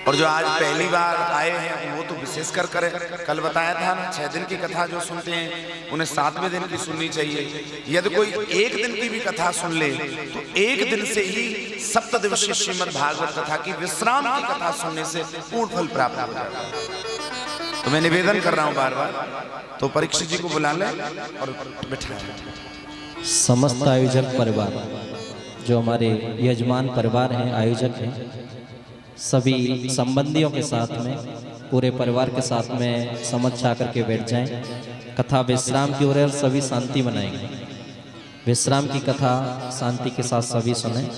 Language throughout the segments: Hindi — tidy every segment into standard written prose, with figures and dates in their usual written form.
और जो आज पहली बार आए हैं वो तो विशेष कर करें। कल बताया था ना 6 दिन की कथा जो सुनते हैं उन्हें 7वें दिन की सुननी चाहिए। यदि कोई 1 दिन की भी कथा सुन ले तो 1 दिन से ही सप्तदिवसीय श्रीमद् भागवत कथा की विश्राम की कथा सुनने से पूर्ण फल प्राप्त हो जाता है। तो मैं निवेदन कर रहा हूं बार बार, तो परीक्षित जी को बुला ले और बैठा। समस्त आयोजक परिवार, जो हमारे यजमान परिवार हैं, आयोजक हैं, सभी संबंधियों के साथ में, पूरे परिवार के साथ में समझ आकर के बैठ जाएं। कथा विश्राम की ओर है और सभी शांति मनाएंगे। विश्राम की कथा शांति के साथ सभी सुने।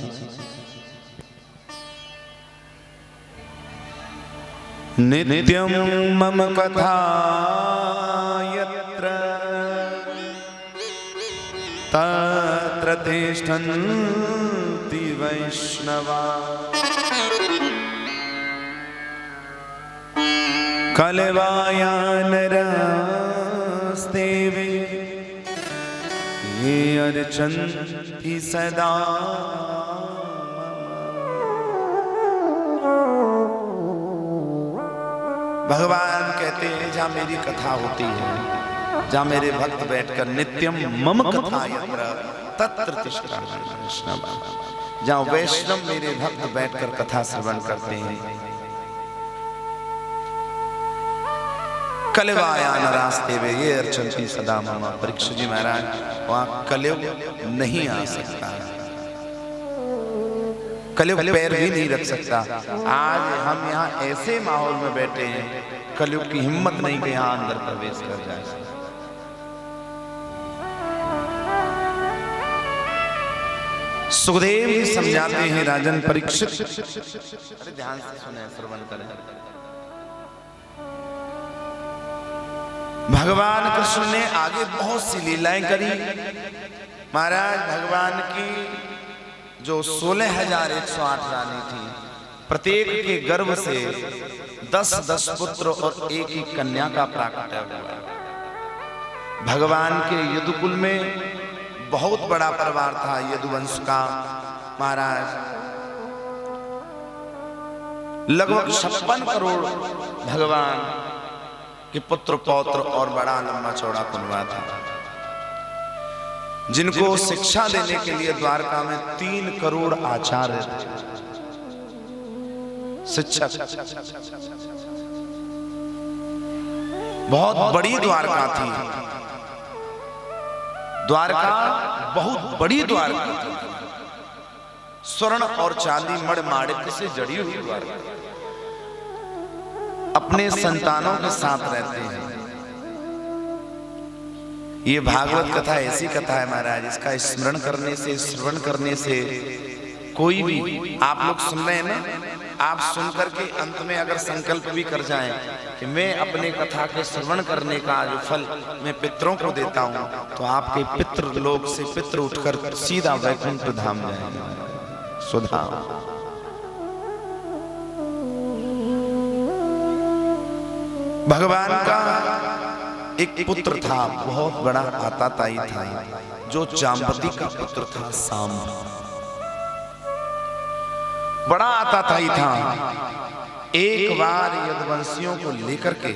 नित्यं मम कथा यत्र तत्र तिष्ठन्ति वैष्णवा कलवायान नरस्तेवे ये अर्चन्ति सदा। भगवान कहते हैं जहाँ मेरी कथा होती है, जहाँ मेरे भक्त बैठकर नित्यम मम कथा यत्र तत्र तिष्ठन्ति वैष्णवा, जहाँ वैष्णव मेरे भक्त बैठकर कथा श्रवण करते हैं। कलवायान रास्ते वे ये अर्चन्ति सदा मम। परीक्षित जी महाराज, वहां कलयुग नहीं आ सकता, कलयुग पैर भी नहीं रख सकता। आज हम यहाँ ऐसे माहौल में बैठे हैं, कलयुग की हिम्मत नहीं कि यहाँ अंदर प्रवेश कर जाए। सुखदेव जी समझाते हैं राजन परीक्षित, अरे ध्यान से सुने, श्रवण करें। भगवान कृष्ण ने आगे बहुत सी लीलाएं करी। महाराज भगवान की जो 16,108 रानी थी, प्रत्येक के गर्भ से 10-10 पुत्र और एक ही कन्या का प्राकट्य हुआ। भगवान के यदुकुल में बहुत बड़ा परिवार था, यदुवंश का। महाराज लगभग 56 करोड़ भगवान कि पुत्र पौत्र और बड़ा लंबा चौड़ा कुनबा था, जिनको शिक्षा देने के लिए द्वारका में 3 करोड़ आचार्य शिक्षक। बहुत बड़ी द्वारका थी, द्वारका बहुत बड़ी द्वारका थी, स्वर्ण और चांदी मण माणिक्य से जड़ी हुई द्वारका। अपने संतानों के साथ रहते हैं। ये भागवत कथा ऐसी कथा है महाराज, इसका स्मरण करने से, श्रवण करने से कोई भी, आप लोग सुन रहे हैं ना, आप सुन करके अंत में अगर संकल्प भी कर जाएं कि मैं अपने कथा के श्रवण करने का जो फल मैं पितरों को देता हूं, तो आपके पितृ लोक से पितृ उठकर सीधा वैकुंठ धाम जाएंगे, सुधाम। भगवान का एक पुत्र था, बहुत बड़ा आताताई था, जो जाम्बती का पुत्र था, सांब। बड़ा आताताई था। एक बार यदुवंशियों को लेकर के,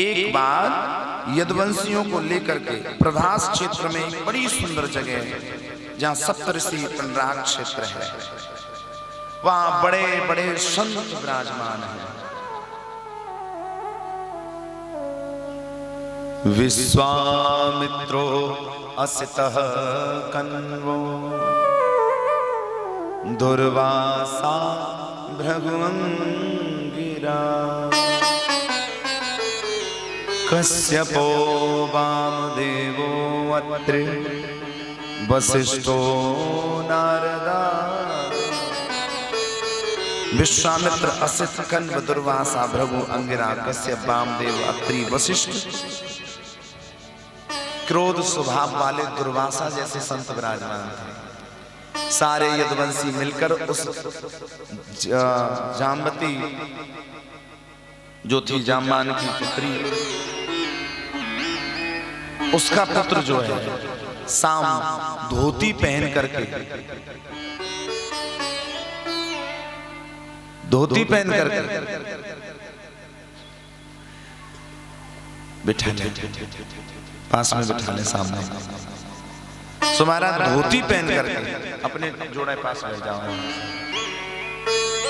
एक बार यदुवंशियों को लेकर के प्रभास क्षेत्र में एक बड़ी सुंदर जगह है, जहां सप्तऋषि पिंडराज क्षेत्र है, वहां बड़े बड़े संत विराजमान हैं। विश्वामित्रो असितः कन्वो दुर्वासा भृगुअंगिरा कश्यपो वामदेवो अत्रि वसिष्ठो नारदा। विश्वामित्र, असित, कन्व, दुर्वासा, भृगु, अंगिरा, कश्यप, वामदेव, अत्रि, वशिष्ठ, क्रोध स्वभाव वाले दुर्वासा जैसे संत विराजमान थे। सारे यदुवंशी मिलकर उस जाम्बती जो थी जाम्बान की पुत्री, उसका पुत्र जो है साम, धोती पहन करके धोती पहन कर बिठा ले, पास में बिठा ले सामने। सो महाराज धोती पहन करके अपने जोड़े पास बैठ जाओ।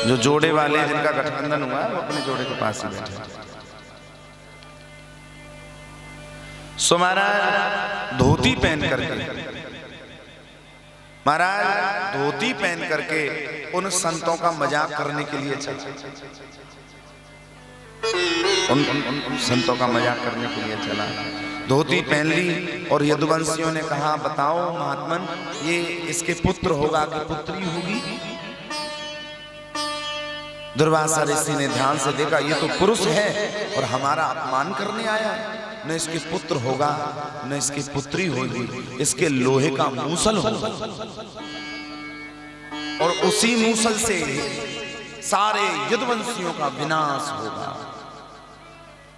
जो जोड़े वाले जिनका गठबंधन हुआ वो अपने जोड़े के पास ही बैठे। सो महाराज धोती पहन करके, महाराज धोती पहन करके उन संतों का मजाक करने के लिए चला। उन संतों का मजाक करने के लिए चला। धोती पहन ली और यदुवंशियों ने कहा, बताओ महात्मन, ये इसके पुत्र होगा कि पुत्री होगी? दुर्वासा ऋषि ने ध्यान से देखा, ये तो पुरुष है और हमारा अपमान करने आया है। न इसके पुत्र होगा न इसकी पुत्री होगी, इसके लोहे का मूसल होगा और उसी मूसल से सारे यदुवंशियों का विनाश होगा।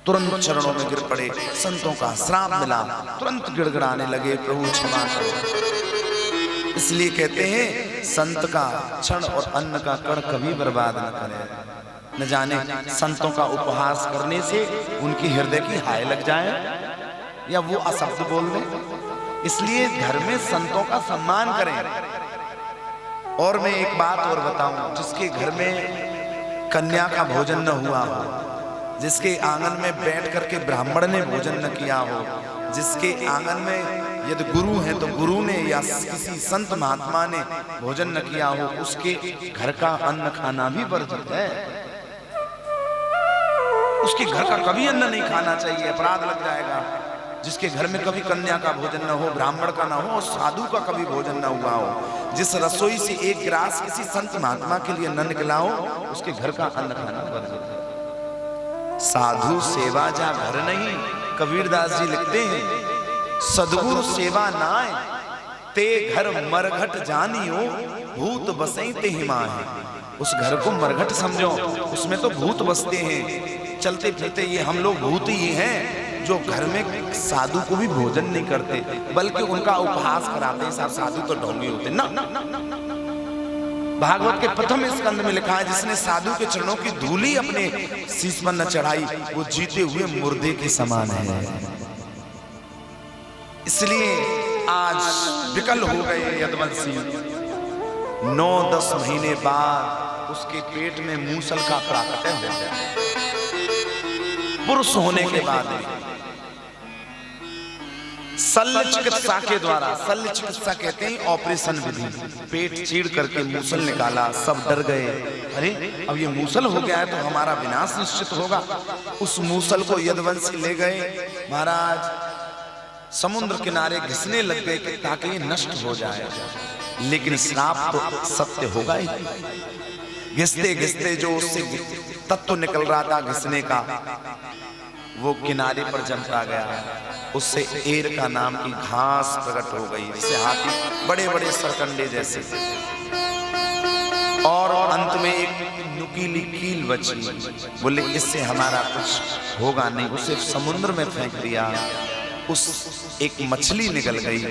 तुरंत चरणों में गिर पड़े, संतों का श्राप मिला, तुरंत गिड़गिड़ाने लगे, प्रभु क्षमा करो। इसलिए कहते हैं संत का क्षण और अन्न का कण कभी बर्बाद न करे। न जाने संतों का उपहास करने से उनकी हृदय की हाय लग जाए या वो अशब्द बोल दें। इसलिए घर में संतों का सम्मान करें। और मैं एक बात और बताऊं, जिसके घर में कन्या का भोजन न हुआ हो, जिसके आंगन में बैठ करके ब्राह्मण ने भोजन न किया हो, जिसके आंगन में यदि गुरु है तो गुरु ने या किसी संत महात्मा ने भोजन न किया हो, उसके घर का अन्न खाना भी वर्जित है। उसके घर का कभी अन्न नहीं खाना चाहिए, अपराध लग जाएगा। जिसके घर में कभी कन्या का भोजन न हो, ब्राह्मण का न हो और साधु का कभी भोजन न हुआ हो, जिस रसोई से एक गिलास किसी संत महात्मा के लिए न निकला हो, उसके घर का अन्न खाना वर्जित है। साधु सेवा जा घर नहीं, कबीरदास जी लिखते हैं, सदगुरु सेवा नाय ते घर मरघट जानियो, भूत बसई ते हिमाय। उस घर को मरघट समझो, उसमें तो भूत बसते हैं। चलते फिरते ये हम लोग भूत ही हैं जो घर में साधु को भी भोजन नहीं करते, बल्कि उनका उपहास कराते हैं। साधु तो ढोंगी होते ना। भागवत के प्रथम स्कंद में लिखा है, जिसने साधु के चरणों की धूली अपने शीश पर न चढ़ाई, वो जीते हुए मुर्दे के समान है। इसलिए आज विकल हो गए यदुवंशी। 9-10 महीने बाद उसके पेट में मूसल का प्राकट्य हो गया। पुरुष होने के बाद शल्य चिकित्सा के द्वारा, शल्य चिकित्सा कहते हैं ऑपरेशन विधि, पेट चीर करके मूसल निकाला। सब डर गए, अरे अब ये मूसल हो गया है तो हमारा विनाश निश्चित होगा। उस मूसल को यदुवंशी ले गए, महाराज समुद्र किनारे घिसने लग गए ताकि ये नष्ट हो जाए। लेकिन श्राप तो सत्य होगा ही। घिसते घिसते जो उससे तत्व निकल रहा था घिसने का, वो किनारे पर जमता गया। उससे एर का नाम की घास प्रकट हो गई, जिसे हाथी बड़े बड़े सरकंडे जैसे, और अंत में एक नुकीली कील बची। बोले इससे हमारा कुछ होगा नहीं, उसे समुद्र में फेंक दिया। उस एक मछली निकल गई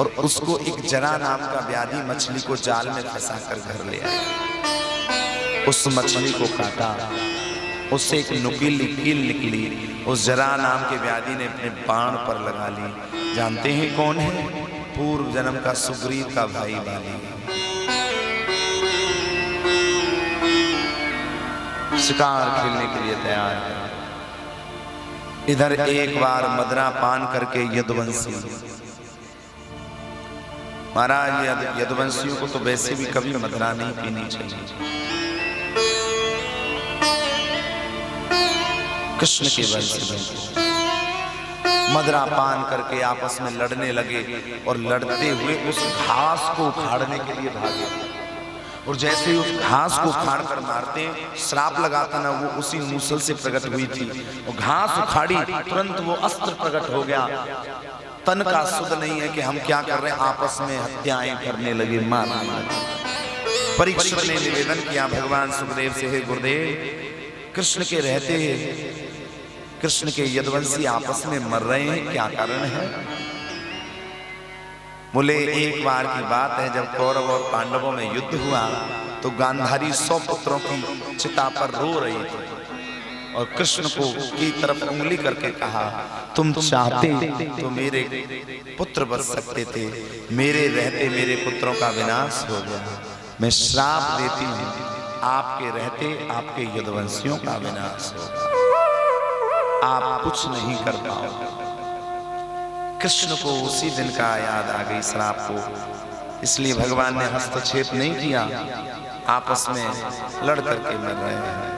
और उसको एक जरा नाम का व्याधि मछली को जाल में फंसा कर घर ले आया। उस मछली को काटा, उससे एक नुकीली कील निकली। उस जरा नाम के व्याधि ने अपने बाण पर लगा ली। जानते हैं कौन है? पूर्व जन्म का सुग्रीव का भाई बाली। शिकार खेलने के लिए तैयार है। इधर एक बार मदरा पान करके यदुवंशी, महाराज यदुवंशियों को तो वैसे भी कभी मदरा नहीं पीनी चाहिए। कृष्ण के वंश में मदरा पान करके आपस में लड़ने लगे और लड़ते हुए उस घास को उखाड़ने के लिए भागे। और जैसे ही उस घास को उखाड़ कर मारते, श्राप लगाता ना, वो उसी मूसल से प्रकट हुई थी। और घास उखाड़ी, तुरंत वो अस्त्र प्रकट हो गया। तन का सुध नहीं है कि हम क्या कर रहे हैं, आपस में हत्याएं करने लगे, मार। परीक्षित ने निवेदन किया भगवान सुखदेव से, हे गुरुदेव, कृष्ण के रहते कृष्ण के यदुवंशी आपस में मर रहे हैं, क्या कारण है? बोले एक बार की बात है, जब कौरव और पांडवों में युद्ध हुआ तो गांधारी 100 पुत्रों की चिता पर रो रही थी और कृष्ण को की तरफ उंगली करके कहा, तुम चाहते तो मेरे पुत्र बच सकते थे, मेरे रहते मेरे पुत्रों का विनाश हो गया। मैं श्राप देती हूँ, आपके रहते आपके यदुवंशियों का विनाश होगा, आप कुछ नहीं कर पाओगे। कृष्ण को उसी दिन का याद आ गई श्राप को, इसलिए भगवान ने हस्तक्षेप नहीं किया, आपस में लड़ करके मर रहे हैं।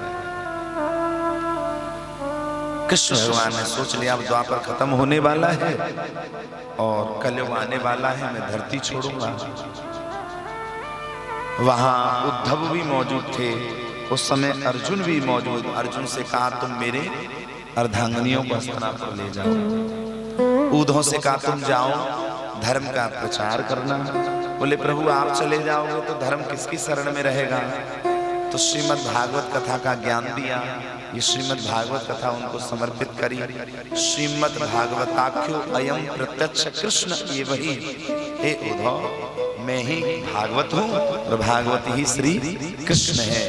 कृष्ण भगवान ने सोच लिया अब द्वापर खत्म होने वाला है और कलयुग आने वाला है, मैं धरती छोड़ूंगा। वहां उद्धव भी मौजूद थे, उस समय अर्जुन भी मौजूद। अर्जुन से कहा तुम मेरे अर्धांगिनियों को हस्तिनापुर ले जाओ। उद्धव से कहा तुम जाओ धर्म का प्रचार करना। बोले प्रभु आप चले जाओगे तो धर्म किसकी शरण में रहेगा। तो श्रीमद् भागवत कथा का ज्ञान दिया। ये श्रीमद् भागवत कथा उनको समर्पित करी। श्रीमद् भागवताख्यो अयम प्रत्यक्ष कृष्ण ये वही, हे उद्धव मैं ही भागवत हूँ और भागवत ही श्री कृष्ण है।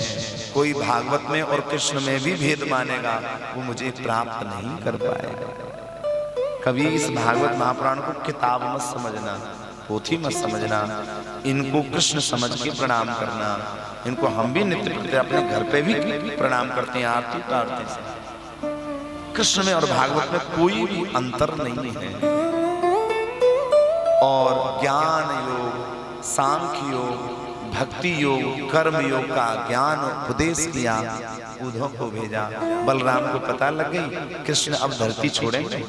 कोई भागवत में और कृष्ण में भी भेद मानेगा वो मुझे प्राप्त नहीं कर पाएगा। कभी इस भागवत महापुराण को किताब मत समझना, पोथी मत समझना, इनको कृष्ण समझ के प्रणाम करना। इनको हम भी नित्य प्रति अपने घर पे भी प्रणाम करते हैं, आरती उतारते हैं। कृष्ण में और भागवत में कोई भी अंतर नहीं है। और ज्ञान योग, सांख्य योग, भक्ति योग, कर्म योग का ज्ञान और उपदेश किया, उद्धव को भेजा। बलराम को पता लग गई कृष्ण अब धरती छोड़ेंगे,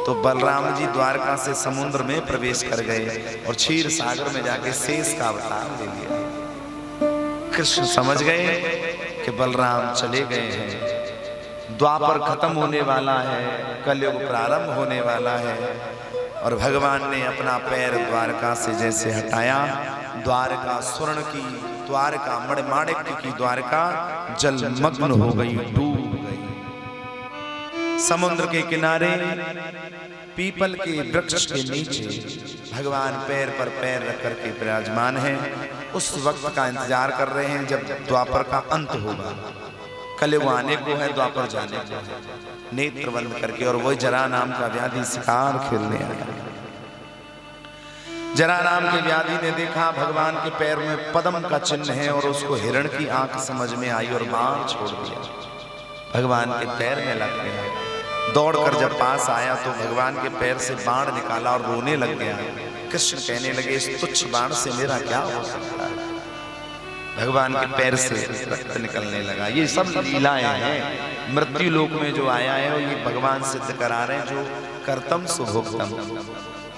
तो बलराम जी द्वारका से समुद्र में प्रवेश कर गए और क्षीर सागर में जाके शेष का अवतार ले लिया। कृष्ण समझ गए कि बलराम चले गए हैं, द्वापर खत्म होने वाला है, कलयुग प्रारंभ होने वाला है। और भगवान ने अपना पैर द्वारका से जैसे हटाया, द्वारका स्वर्ण की, द्वारका मणिमाणिक्य की द्वारका जलमग्न हो गई, डूब गई। समुद्र के किनारे पीपल के वृक्ष के नीचे भगवान पैर पर पैर रख करके विराजमान हैं। उस वक्त का इंतजार कर रहे हैं जब द्वापर का अंत होगा, कलयुग आने को है, द्वापर जाने को है। नेत्र बंद करके और वही जरा नाम का व्याधि शिकार खेलने आया। जरा नाम के व्याधि ने देखा भगवान के पैर में पद्म का चिन्ह है और उसको हिरण की आंख समझ में आई और बाण छोड़ दिया, भगवान के पैर में लग गया। दौड़कर जब पास आया तो भगवान के पैर से बाण निकाला और रोने लग गया। कृष्ण कहने लगे इस तुच्छ बाण से मेरा क्या हो सकता है। भगवान के पैर से रक्त निकलने लगा। ये सब लीलाएं हैं, मृत्यु लोक में जो आया है ये भगवान सिद्ध करा रहे हैं, जो कर्तम सुभोक्तम।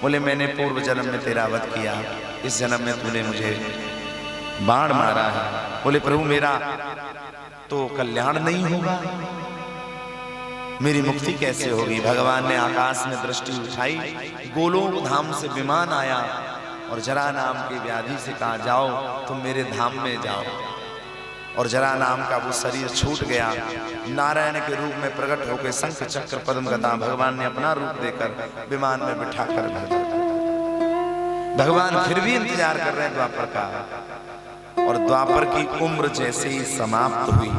बोले मैंने पूर्व जन्म में तेरा वध किया, इस जन्म में तूने मुझे बाण मारा है। बोले प्रभु मेरा तो कल्याण नहीं होगा, मेरी मुक्ति कैसे होगी। भगवान ने आकाश में दृष्टि उठाई, गोलोक धाम से विमान आया और जरा नाम के व्याधि से कहा जाओ तुम मेरे धाम में जाओ। और जरा नाम का वो शरीर छूट गया, नारायण के रूप में प्रकट होकर शंख चक्र पद्म गदा भगवान ने अपना रूप देकर विमान में बिठा कर भेजा। भगवान फिर भी इंतजार कर रहे हैं द्वापर का। और द्वापर की उम्र जैसे ही समाप्त हुई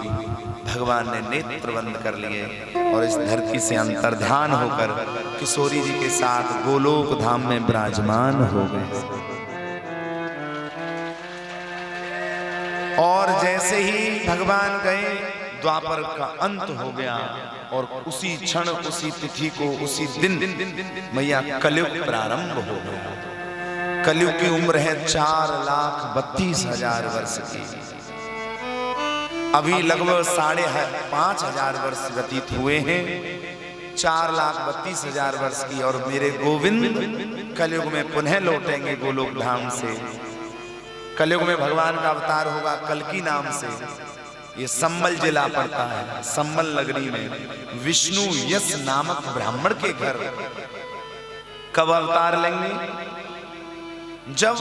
भगवान ने नेत्र बंद कर लिए और इस धरती से अंतर्ध्यान होकर किशोरी जी के साथ गोलोक धाम में विराजमान हो गए। और जैसे ही भगवान गए द्वापर का अंत हो गया और उसी क्षण उसी तिथि को उसी दिन मैया कलयुग प्रारंभ हो गया। कलयुग की उम्र है 4,32,000 वर्ष की। अभी लगभग 5,500 वर्ष व्यतीत हुए हैं, 4,32,000 वर्ष की। और मेरे गोविंद कलयुग में पुनः लौटेंगे गोलोक धाम से। कलयुग में भगवान का अवतार होगा कल्की नाम से। ये संबल जिला पड़ता है, संबल नगरी में विष्णु यश नामक ब्राह्मण के घर कब अवतार लेंगे? जब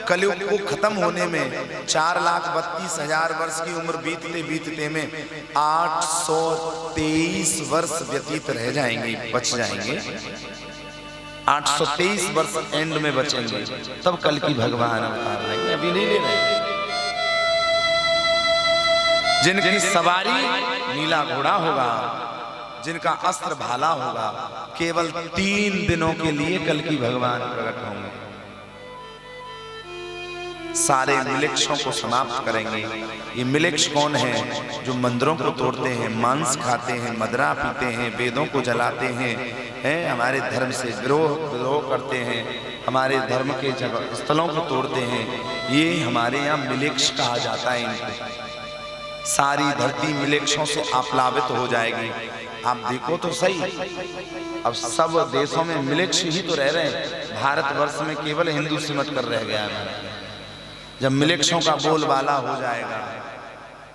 कलयुग को खत्म होने में 4,32,000 वर्ष की उम्र बीतते बीतते में 823 वर्ष व्यतीत रह जाएंगे, बच जाएंगे। 823 वर्ष एंड में बचेंगे, तब कल की भगवान अवतार लेंगे, अभी नहीं ले रहे। जिनकी सवारी नीला घोड़ा होगा, जिनका अस्त्र भाला होगा, केवल 3 दिनों के लिए कल की भगवान प्रकट होंगे। सारे मिलेक्षों को समाप्त करेंगे। ये मिलेक्ष कौन है? जो मंदिरों को तोड़ते हैं, मांस खाते हैं, मदरा पीते हैं, वेदों को जलाते हैं, हमारे धर्म से विरोध करते हैं, हमारे धर्म के स्थलों को तोड़ते हैं। ये हमारे यहाँ मिलेक्ष कहा जाता है इनको। सारी धरती मिलेक्षों से आप्लावित हो जाएगी। आप देखो तो सही, अब सब देशों में मिलेक्ष ही तो रह रहे हैं, भारतवर्ष में केवल हिंदू सिमट कर रह गया है। जब मिलेक्षों का बोलबाला हो जाएगा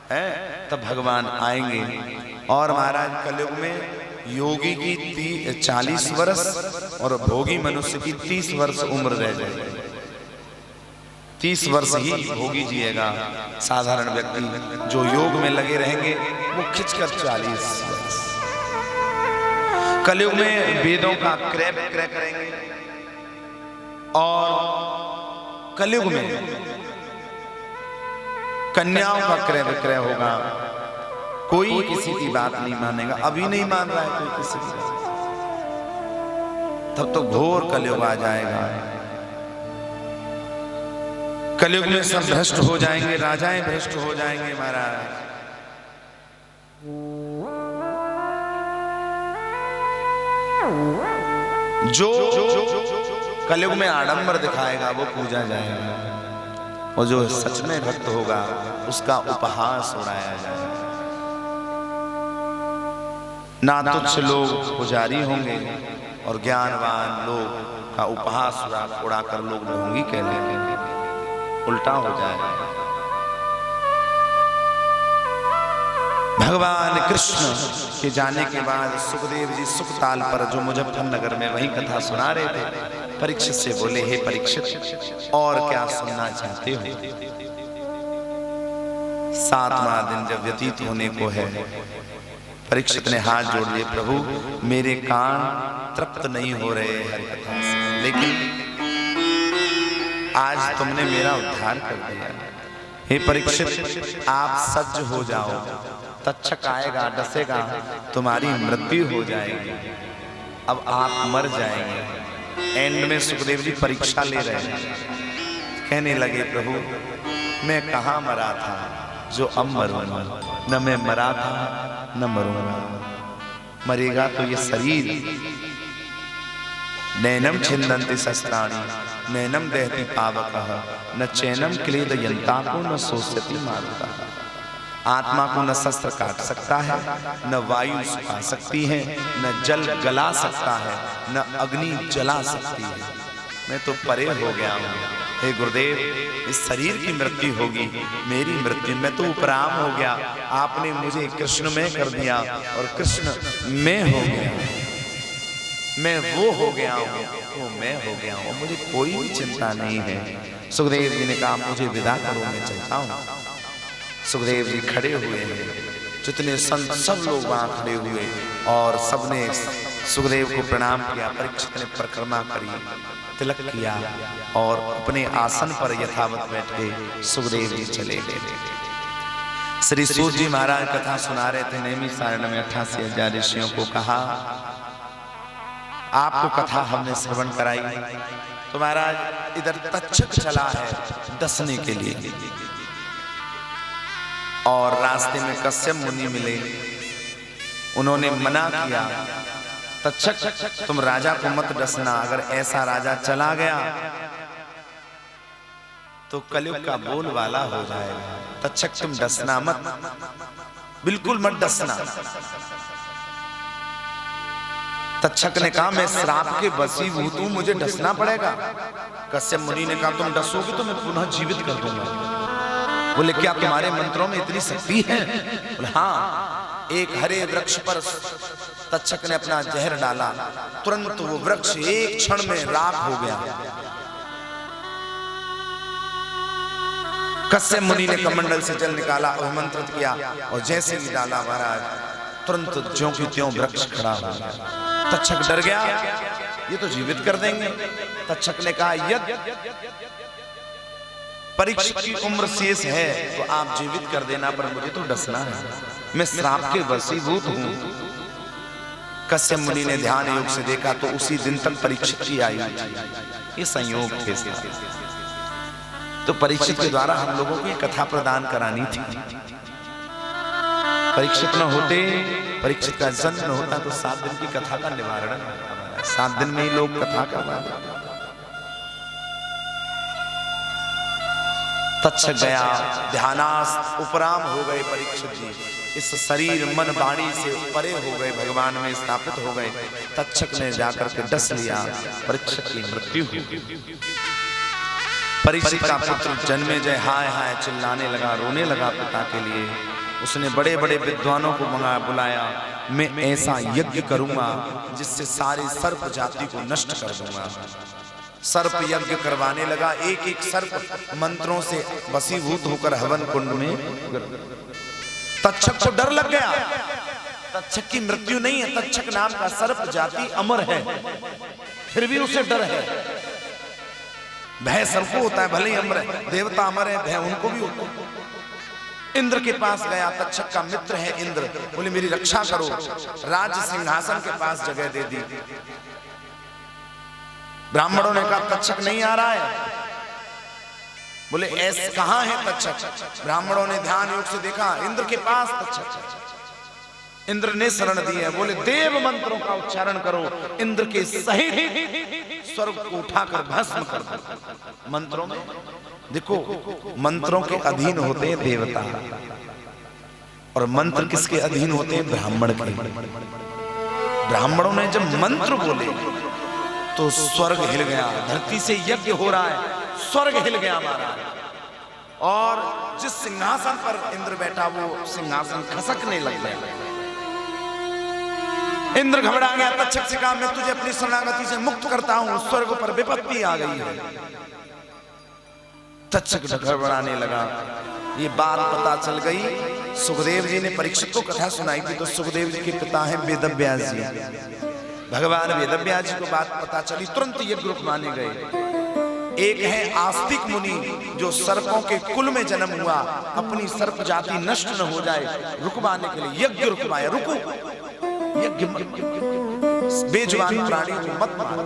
है तब भगवान आएंगे। और महाराज कलयुग में योगी की 40 वर्ष और भोगी मनुष्य की 30 वर्ष उम्र रह जाएगी। 30 वर्ष ही भोगी जिएगा साधारण व्यक्ति। जो योग में लगे रहेंगे वो खिंचकर 40 वर्ष। कलयुग में वेदों का क्रय विक्रय करेंगे और कलयुग में कन्याओं का क्रय विक्रय होगा। कोई किसी की बात नहीं मानेगा। अभी नहीं मान रहा है कोई किसी की, तब तो घोर कलयुग आ जाएगा। कलयुग में सब भ्रष्ट हो जाएंगे, राजाएं भ्रष्ट हो जाएंगे महाराज। जो कलयुग में आडंबर दिखाएगा वो पूजा जाएगा, और जो सच में भक्त होगा उसका उपहास उड़ाया जाएगा। ना तुच्छ लोग पुजारी होंगे और ज्ञानवान लोग का उपहास उड़ाकर लोग ढोंगी कहलाएंगे। उल्टा हो जाएगा। भगवान कृष्ण के जाने के बाद सुखदेव जी सुखताल पर, जो मुजफ्फरनगर में वही कथा सुना रहे थे, परीक्षित से बोले, हे परीक्षित और क्या सुनना चाहते हो? 7वां दिन जब व्यतीत होने को है, परीक्षित ने हाथ जोड़ लिए, प्रभु मेरे कान तृप्त नहीं हो रहे हरि कथा से, लेकिन आज तुमने मेरा उद्धार कर दिया। हे परीक्षित आप सज्ज हो जाओ, तक्षक आएगा, डसेगा, तुम्हारी मृत्यु हो जाएगी, अब आप मर जाएंगे। एंड में सुखदेव जी परीक्षा ले रहे हैं, कहने लगे, प्रभु मैं कहाँ मरा था जो अब मरूंगा? न मैं मरा था न मरूंगा। मरेगा तो ये शरीर। नैनम छिन्दन्ति शस्त्राणि नैनम दहति पावकः न चैनम क्लेदयन्ताको न शोष्यति मारुतः। आत्मा को न शस्त्र काट सकता है, न वायु सुखा सकती है, न जल गला सकता है, न अग्नि जला सकती है। मैं तो परे हो गया हूँ। हे गुरुदेव, इस शरीर की मृत्यु होगी, मेरी मृत्यु, मैं तो उपराम हो गया। आपने मुझे कृष्ण में कर दिया और कृष्ण मैं हो गया, मैं वो हो गया हूँ, वो मैं हो गया हूँ, मुझे कोई भी चिंता नहीं है। सुखदेव जी ने कहा, मुझे विदा करो, मैं चलता हूँ। सुखदेव जी खड़े हुए हैं, जितने संत सब लोग वहां खड़े हुए और सबने सुखदेव को प्रणाम किया। परीक्षित ने परिक्रमा करी, तिलक किया और अपने आसन पर यथावत बैठ के सुखदेव जी चले गए। श्री सूत जी महाराज कथा सुना रहे थे। नेमी सारण में 88,000 ऋषियों को कहा, आपको कथा हमने श्रवण कराई, तो महाराज इधर तक्षक चला है डसने के लिए, और रास्ते में कश्यप मुनि मिले, उन्होंने मना किया, तक्षक तुम राजा को मत डसना, अगर ऐसा राजा चला गया तो कलयुग का बोलबाला हो जाएगा। तक्षक तुम डसना मत, बिल्कुल मत डसना। तक्षक ने कहा, मैं श्राप के वशीभूत हूं, मुझे डसना पड़ेगा। कश्यप मुनि ने कहा, तुम डसोगे तो मैं पुनः जीवित कर दूंगा। बोले, क्या तुम्हारे मंत्रों में इतनी शक्ति है? बोले, हाँ। एक हरे वृक्ष पर तक्षक ने अपना जहर डाला, तुरंत वो वृक्ष एक क्षण में राख हो गया। कश्यप मुनि ने कमंडल से जल निकाला, अभिमंत्रित किया, और जैसे ही डाला महाराज, तुरंत ज्यों की त्यों वृक्ष खड़ा हो गया। तक्षक डर गया, ये तो जीवित कर देंगे। तक्षक ने कहा, यद परीक्षित की उम्र शेष है तो आप जीवित कर देना, पर मुझे तो डसना है, मैं श्राप के वशीभूत हूं। कश्यप मुनि ने ध्यान योग से देखा तो उसी दिन तक परीक्षित की आयु थी। ये संयोग थे। तो परीक्षित के द्वारा हम लोगों को ये कथा प्रदान करानी थी। परीक्षित न होते, परीक्षित का जन्म न होता तो 7 दिन की कथा का निवारण, 7 दिन में ही लोग कथा करवा देते। तत्क्षक गया, ध्यानास्थ उपराम हो गए परीक्षित जी, इस शरीर मन वाणी से परे हो गए, भगवान में स्थापित हो गए। तत्क्षक ने जाकर के डस लिया, परीक्षित की मृत्यु हुई। परीक्षित का पुत्र जन्मे जय हाय हाय चिल्लाने लगा, रोने लगा पिता के लिए। उसने बड़े बड़े विद्वानों को बुलाया, मैं ऐसा यज्ञ करूंगा जिससे सारी सर्प जाति को नष्ट कर दूंगा। सर्प यज्ञ करवाने लगा, एक एक सर्प मंत्रों से वशीभूत होकर हवन कुंड में। तक्षक को डर लग गया। तक्षक की मृत्यु नहीं है, तक्षक नाम का सर्प जाति अमर है, फिर भी उसे डर है। भय सबको होता है, भले ही अमर है, देवता अमर है, भय उनको भी होता है। इंद्र के पास गया, तक्षक का मित्र है इंद्र, बोले मेरी रक्षा करो, राज सिंहासन के पास जगह दे दी। ब्राह्मणों ने कहा तक्षक नहीं आ रहा है। बोले ऐसे कहां है तक्षक? ब्राह्मणों ने ध्यान योग से देखा, इंद्र के पास तक्षक। इंद्र ने शरण दी है, बोले देव मंत्रों का उच्चारण करो, इंद्र के सहित स्वर्ग को उठाकर भस्म कर दो। मंत्रों में देखो, मंत्रों के अधीन होते हैं देवता, और मंत्र किसके अधीन होते हैं? ब्राह्मण के। ब्राह्मणों ने जब मंत्र बोले तो स्वर्ग हिल गया, धरती से यज्ञ हो रहा है, स्वर्ग हिल गया महाराज। और जिस सिंहासन पर इंद्र बैठा वो सिंहासन खसकने लग गया। इंद्र घबरा गया, तक्षक से कहा मैं तुझे अपनी शरणागति से मुक्त करता हूं, स्वर्ग पर विपत्ति आ गई है। तक्षक घबराने लगा। ये बात पता चल गई, सुखदेव जी ने परीक्षित को कथा सुनाई थी, तो सुखदेव जी के पिता हैं वेदव्यास जी। भगवान वेदव्यास जी को बात पता चली, तुरंत यज्ञ रुकवाने गए। एक है आस्तिक मुनि जो सर्पों के कुल में जन्म हुआ, अपनी सर्प जाति नष्ट न हो जाए, रुकवाने के लिए यज्ञ रुकवाया। रुको, यज्ञ बेजुबान प्राणियों को मत मारो,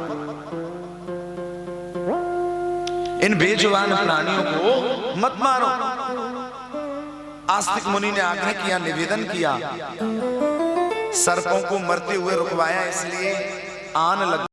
इन बेजुबान प्राणियों को मत मारो। आस्तिक मुनि ने आग्रह किया, निवेदन किया, सर्पों को मरते हुए रुकवाया, इसलिए आन लग